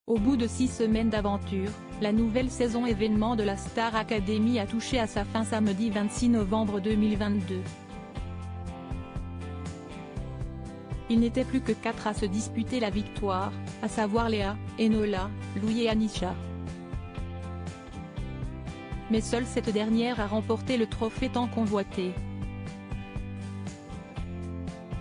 Au bout de 6 semaines d'aventure, la nouvelle saison événement de la Star Academy a touché à sa fin samedi 26 novembre 2022. Il n'était plus que 4 à se disputer la victoire, à savoir Léa, Enola, Louis et Anisha. Mais seule cette dernière a remporté le trophée tant convoité.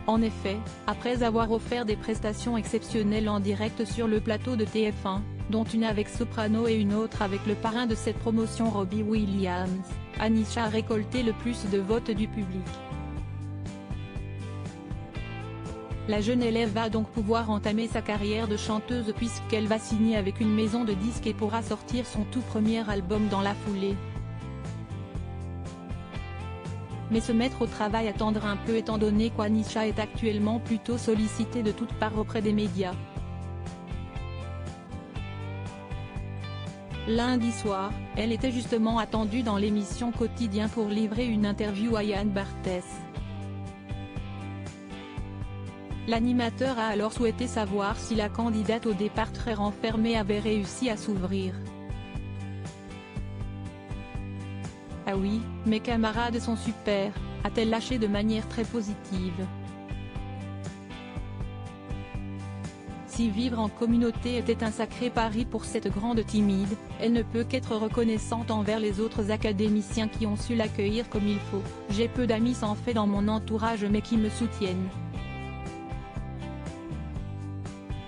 En effet, après avoir offert des prestations exceptionnelles en direct sur le plateau de TF1, dont une avec Soprano et une autre avec le parrain de cette promotion Robbie Williams, Anisha a récolté le plus de votes du public. La jeune élève va donc pouvoir entamer sa carrière de chanteuse puisqu'elle va signer avec une maison de disques et pourra sortir son tout premier album dans la foulée. Mais se mettre au travail attendra un peu étant donné qu'Anisha est actuellement plutôt sollicitée de toutes parts auprès des médias. Lundi soir, elle était justement attendue dans l'émission Quotidien pour livrer une interview à Yann Barthès. L'animateur a alors souhaité savoir si la candidate au départ très renfermée avait réussi à s'ouvrir. « Ah oui, mes camarades sont super », a-t-elle lâché de manière très positive. Si vivre en communauté était un sacré pari pour cette grande timide, elle ne peut qu'être reconnaissante envers les autres académiciens qui ont su l'accueillir comme il faut. « J'ai peu d'amis sans fait dans mon entourage mais qui me soutiennent.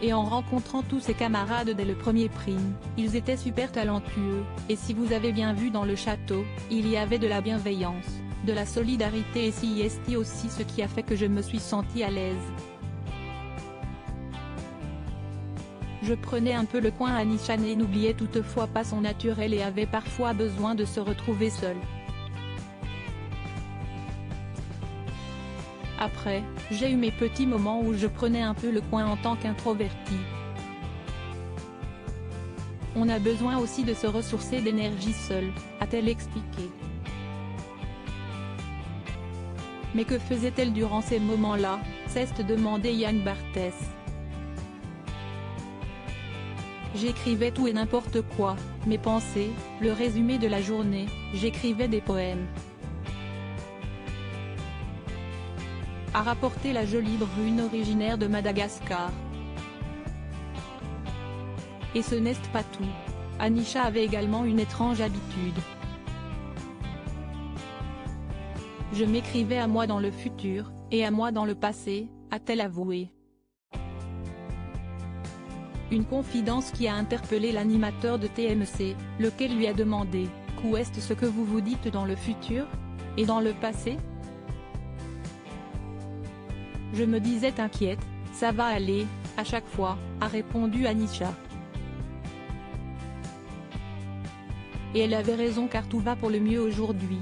Et en rencontrant tous ses camarades dès le premier prime, ils étaient super talentueux, et si vous avez bien vu dans le château, il y avait de la bienveillance, de la solidarité et c'est aussi ce qui a fait que je me suis sentie à l'aise. Je prenais un peu le coin. Anisha n'oubliait toutefois pas son naturel et avait parfois besoin de se retrouver seule. Après, j'ai eu mes petits moments où je prenais un peu le coin en tant qu'introvertie. On a besoin aussi de se ressourcer d'énergie seule, a-t-elle expliqué. Mais que faisait-elle durant ces moments-là, s'est demandé Yann Barthès. J'écrivais tout et n'importe quoi, mes pensées, le résumé de la journée, j'écrivais des poèmes. A rapporté la jolie brune originaire de Madagascar. Et ce n'est pas tout. Anisha avait également une étrange habitude. Je m'écrivais à moi dans le futur, et à moi dans le passé, a-t-elle avoué. Une confidence qui a interpellé l'animateur de TMC, lequel lui a demandé « Qu'est-ce ce que vous vous dites dans le futur ? Et dans le passé ?» Je me disais t'inquiète, ça va aller, à chaque fois, a répondu Anisha. Et elle avait raison car tout va pour le mieux aujourd'hui.